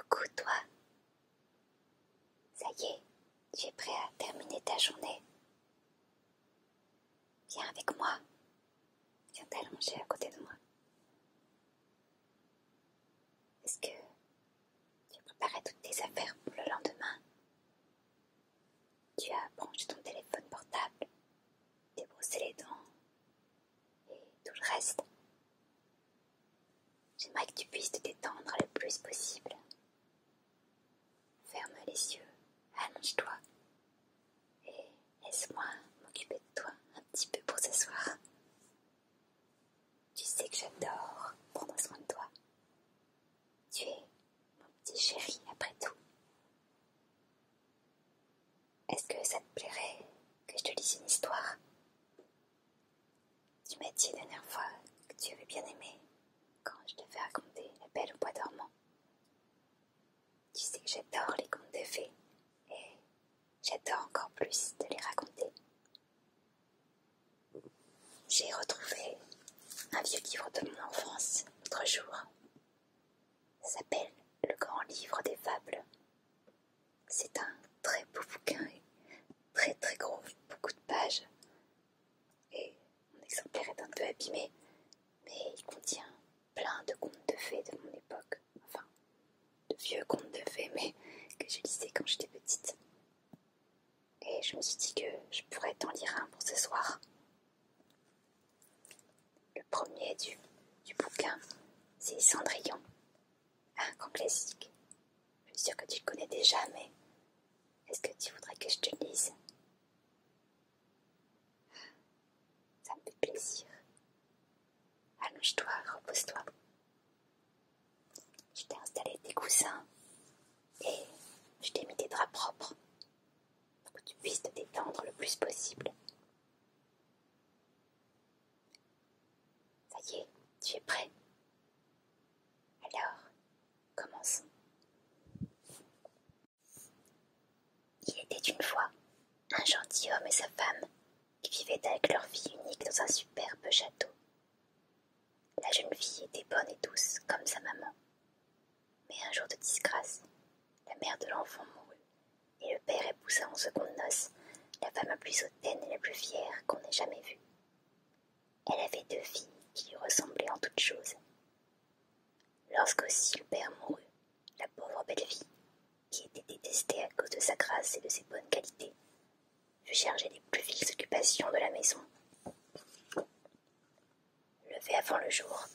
Coucou toi, ça y est, tu es prêt à terminer ta journée? Viens avec moi, viens t'allonger à côté de moi. Est-ce que tu as préparé toutes tes affaires pour le lendemain? Tu as branché ton téléphone portable, t'es brossé les dents et tout le reste? J'aimerais que tu puisses te détendre le plus possible. Ferme les yeux, allonge-toi et laisse-moi m'occuper de toi un petit peu pour ce soir. Tu sais que j'adore prendre soin de toi. Tu es mon petit chéri après tout. Est-ce que ça te plairait que je te lise une histoire? Tu m'as dit la dernière fois que tu avais bien aimé quand je t'avais raconté La Belle au bois dormant. Tu sais que j'adore les contes de fées et j'adore encore plus de les raconter. J'ai retrouvé un vieux livre de mon enfance l'autre jour. Ça s'appelle Le Grand Livre des Fables. C'est un très beau bouquin et très très gros, beaucoup de pages. Et mon exemplaire est un peu abîmé, mais il contient plein de contes de fées de mon époque. Enfin, de vieux contes de fées, mais que je lisais quand j'étais petite. Et je me suis dit que je pourrais t'en lire un pour ce soir. Le premier du bouquin, c'est Cendrillon, un grand classique. Je suis sûre que tu le connais déjà, mais est-ce que tu voudrais que je te le lise? Ça me fait plaisir. Allonge-toi, repose-toi. Je t'ai installé tes coussins et je t'ai mis des draps propres pour que tu puisses te détendre le plus possible. Ça y est, tu es prêt? Alors, commençons. Il était une fois un gentilhomme et sa femme qui vivaient avec leur fille unique dans un superbe château. La jeune fille était bonne et douce comme sa maman. Mais un jour de disgrâce, la mère de l'enfant mourut et le père épousa en seconde noces la femme la plus hautaine et la plus fière qu'on ait jamais vue. Elle avait 2 filles qui lui ressemblaient en toutes choses. Lorsqu'aussi le père mourut, la pauvre belle fille, qui était détestée à cause de sa grâce et de ses bonnes qualités, fut chargée des plus viles occupations de la maison. Levée avant le jour,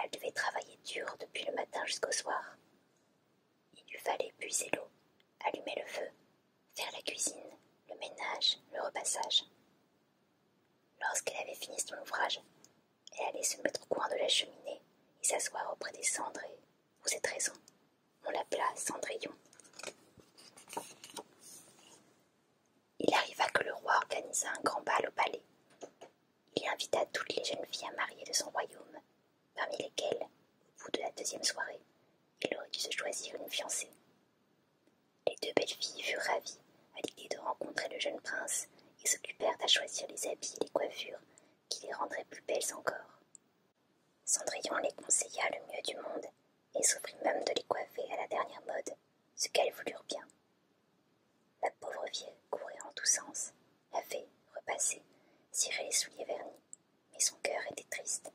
elle devait travailler dur depuis le matin jusqu'au soir. Il lui fallait puiser l'eau, allumer le feu, faire la cuisine, le ménage, le repassage. Lorsqu'elle avait fini son ouvrage, elle allait se mettre au coin de la cheminée et s'asseoir auprès des cendres et, pour cette raison, on l'appela Cendrillon. Il arriva que le roi organisa un grand bal au palais. Il invita toutes les jeunes filles à marier de son royaume, parmi lesquelles, au bout de la 2e soirée, il aurait dû se choisir une fiancée. Les 2 belles filles furent ravies à l'idée de rencontrer le jeune prince et s'occupèrent à choisir les habits et les coiffures qui les rendraient plus belles encore. Cendrillon les conseilla le mieux du monde et s'offrit même de les coiffer à la dernière mode, ce qu'elles voulurent bien. La pauvre vieille courait en tous sens, lavait, repassait, cirait les souliers vernis, mais son cœur était triste.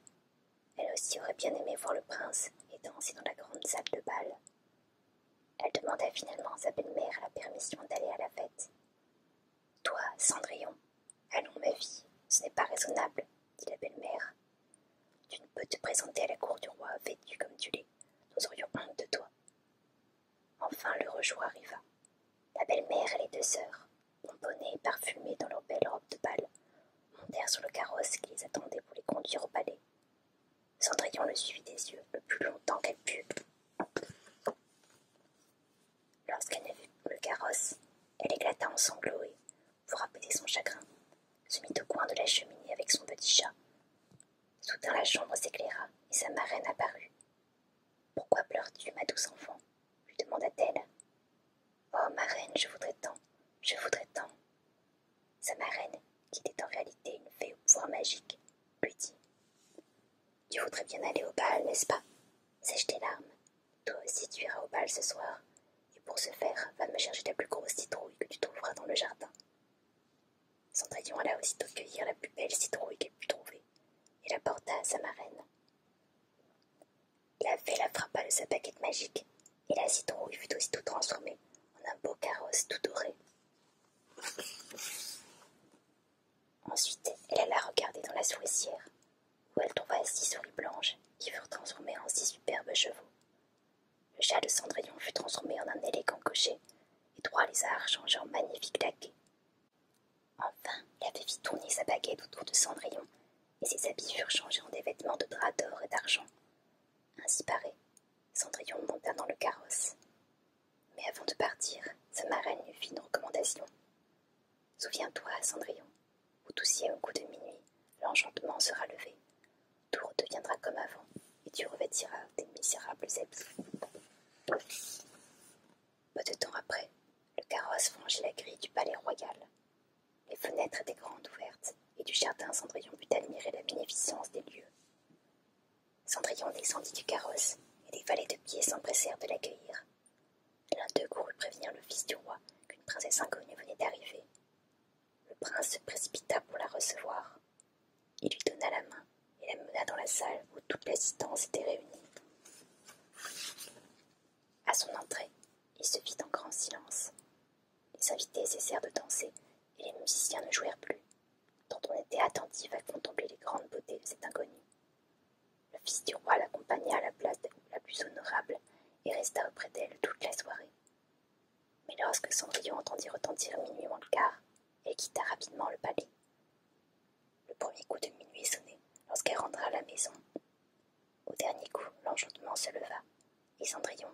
Elle aussi aurait bien aimé voir le prince et danser dans la grande salle de bal. Elle demanda finalement à sa belle-mère la permission d'aller à la fête. « Toi, Cendrillon, allons ma vie, ce n'est pas raisonnable, dit la belle-mère. Tu ne peux te présenter à la cour du roi vêtue comme tu l'es, nous aurions honte de toi. » Enfin l'heureux jour arriva. La belle-mère et les 2 sœurs, pomponnées et parfumées dans leurs belles robes de bal, montèrent sur le carrosse qui les attendait pour les conduire au palais. Cendrillon le suivit des yeux le plus longtemps qu'elle put. Lorsqu'elle ne vit plus le carrosse, elle éclata en sanglots et, pour apaiser son chagrin, se mit au coin de la cheminée avec son petit chat. Soudain la chambre s'éclaira et sa marraine apparut. « Pourquoi pleures-tu, ma douce enfant ?» lui demanda-t-elle. « Oh, marraine, je voudrais tant, je voudrais tant. » Sa marraine, qui était en réalité une fée au pouvoir magique, lui dit. « Tu voudrais bien aller au bal, n'est-ce pas? Sèche tes Vas-y, tu iras au bal ce soir. Et pour ce faire, va me chercher la plus grosse citrouille que tu trouveras dans le jardin. Cendrillon alla aussitôt cueillir la plus belle citrouille qu'elle put trouver et la porta à sa marraine. La fée la frappa de sa baguette magique et la citrouille fut aussitôt transformée en un beau carrosse tout doré. Ensuite, elle alla regarder dans la souricière, où elle trouva 6 souris blanches qui furent transformées en 6 superbes chevaux. Le chat de Cendrillon fut transformé en un élégant cocher, et 3 lézards changés en magnifiques laquais. Enfin, la fée fit tourner sa baguette autour de Cendrillon, et ses habits furent changés en des vêtements de drap d'or et d'argent. Ainsi paré, Cendrillon monta dans le carrosse. Mais avant de partir, sa marraine lui fit une recommandation. « Souviens-toi, Cendrillon, où tout ciel au coup de minuit, l'enchantement sera levé. Tout redeviendra comme avant, et tu revêtiras tes misérables habits. » Peu de temps après, le carrosse franchit la grille du palais royal. Les fenêtres étaient grandes ouvertes, et du jardin Cendrillon put admirer la bénéficence des lieux. Cendrillon descendit du carrosse, et des valets de pied s'empressèrent de l'accueillir. L'un d'eux courut prévenir le fils du roi qu'une princesse inconnue venait d'arriver. Le prince se précipita pour la recevoir. Il lui donna la main et la mena dans la salle où toute l'assistance était réunie. À son entrée, il se fit en grand silence. Les invités cessèrent de danser et les musiciens ne jouèrent plus, tant on était attentif à contempler les grandes beautés de cet inconnu. Le fils du roi l'accompagna à la place la plus honorable et resta auprès d'elle toute la soirée. Mais lorsque Cendrillon entendit retentir minuit moins le quart, elle quitta rapidement le palais. Le premier coup de minuit sonnait lorsqu'elle rentra à la maison. Au dernier coup, l'enchantement se leva, et Cendrillon,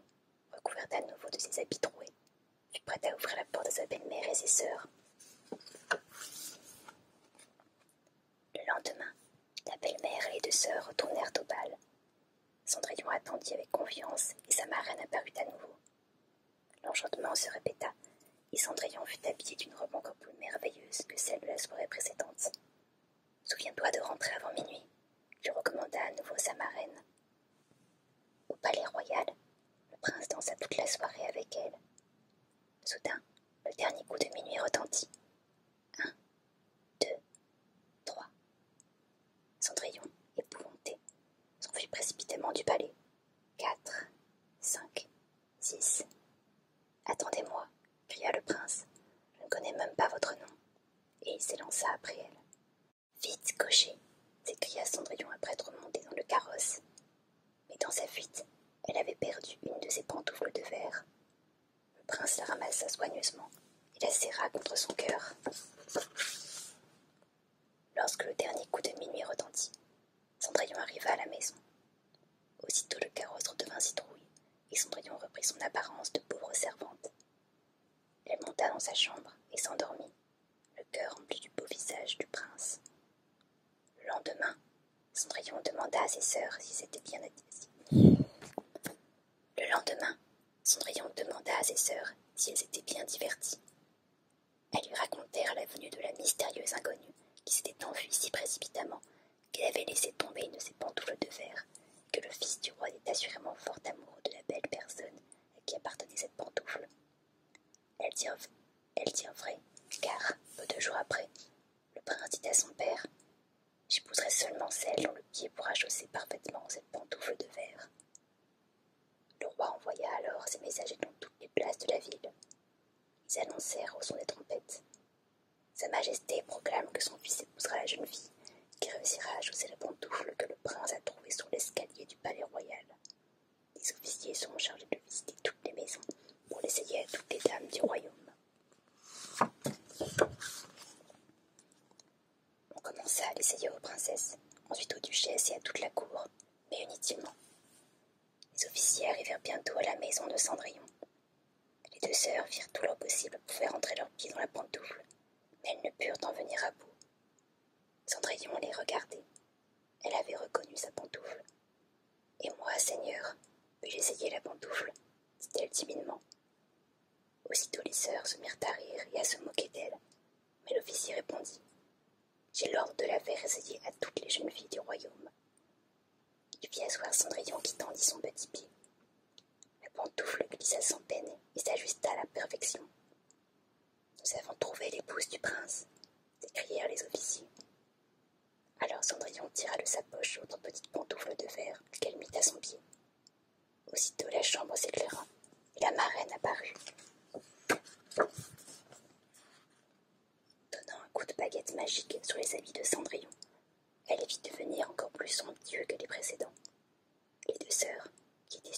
recouverte à nouveau de ses habits troués, fut prête à ouvrir la porte à sa belle-mère et ses sœurs. Le lendemain, la belle-mère et les 2 sœurs retournèrent au bal. Cendrillon attendit avec confiance et sa marraine apparut à nouveau. L'enchantement se répéta et Cendrillon fut habillée d'une robe encore plus merveilleuse que celle de la soirée précédente. « Souviens-toi de rentrer avant minuit », lui recommanda à nouveau sa marraine. Au palais royal, le prince dansa toute la soirée avec elle. Soudain, le dernier coup de minuit retentit. 1, 2, 3. Cendrillon, épouvantée, s'enfuit précipitamment du palais. 4, 5, 6. « Attendez-moi, cria le prince, je ne connais même pas votre nom. Et il s'élança après elle. Vite, cocher, s'écria Cendrillon après être montée dans le carrosse. Mais dans sa fuite, elle avait perdu une de ses pantoufles de verre. Le prince la ramassa soigneusement et la serra contre son cœur. Lorsque le dernier coup de minuit retentit, Cendrillon arriva à la maison. Aussitôt le carrosse redevint citrouille, et Cendrillon reprit son apparence de pauvre servante. Elle monta dans sa chambre et s'endormit, le cœur rempli du beau visage du prince. Le lendemain, Cendrillon demanda à ses sœurs si c'était bien diverties. Elles lui racontèrent la venue de la mystérieuse inconnue qui s'était enfuie si précipitamment qu'elle avait laissé tomber une de ses pantoufles de verre, et que le fils du roi était assurément fort amoureux de la belle personne à qui appartenait cette pantoufle. Elles dirent vrai, car, peu de jours après, le prince dit à son père « J'épouserai seulement celle dont le pied pourra chausser parfaitement cette pantoufle de verre. » Le roi envoya alors ses messagers dans toutes les places de la ville. Ils annoncèrent au son des trompettes. Sa Majesté proclame que son fils épousera la jeune fille qui réussira à chausser la pantoufle que le prince a trouvée sur l'escalier du palais royal. Les officiers seront chargés de visiter toutes les maisons pour l'essayer à toutes les dames du royaume. On commença à l'essayer aux princesses, ensuite aux duchesses et à toute la cour, mais inutilement. Les officiers arrivèrent bientôt à la maison de Cendrillon. Les 2 sœurs firent tout leur possible pour faire entrer leurs pieds dans la pantoufle, mais elles ne purent en venir à bout. Cendrillon les regardait. Elle avait reconnu sa pantoufle. « Et moi, Seigneur, puis-je essayer la pantoufle ?» dit-elle timidement. Aussitôt les sœurs se mirent à rire et à se moquer d'elle, mais l'officier répondit « J'ai l'ordre de la faire essayer à toutes les jeunes filles du royaume. » Il fit asseoir Cendrillon qui tendit son petit pied. La glissa sans peine et s'ajusta à la perfection. Nous avons trouvé l'épouse du prince, s'écrièrent les officiers. Alors Cendrillon tira de sa poche autre petite pantoufle de verre qu'elle mit à son pied. Aussitôt la chambre s'éclaira et la marraine apparut. Donnant un coup de baguette magique sur les habits de Cendrillon, elle les fit devenir encore plus somptueux que les précédents. Les deux sœurs, qui étaient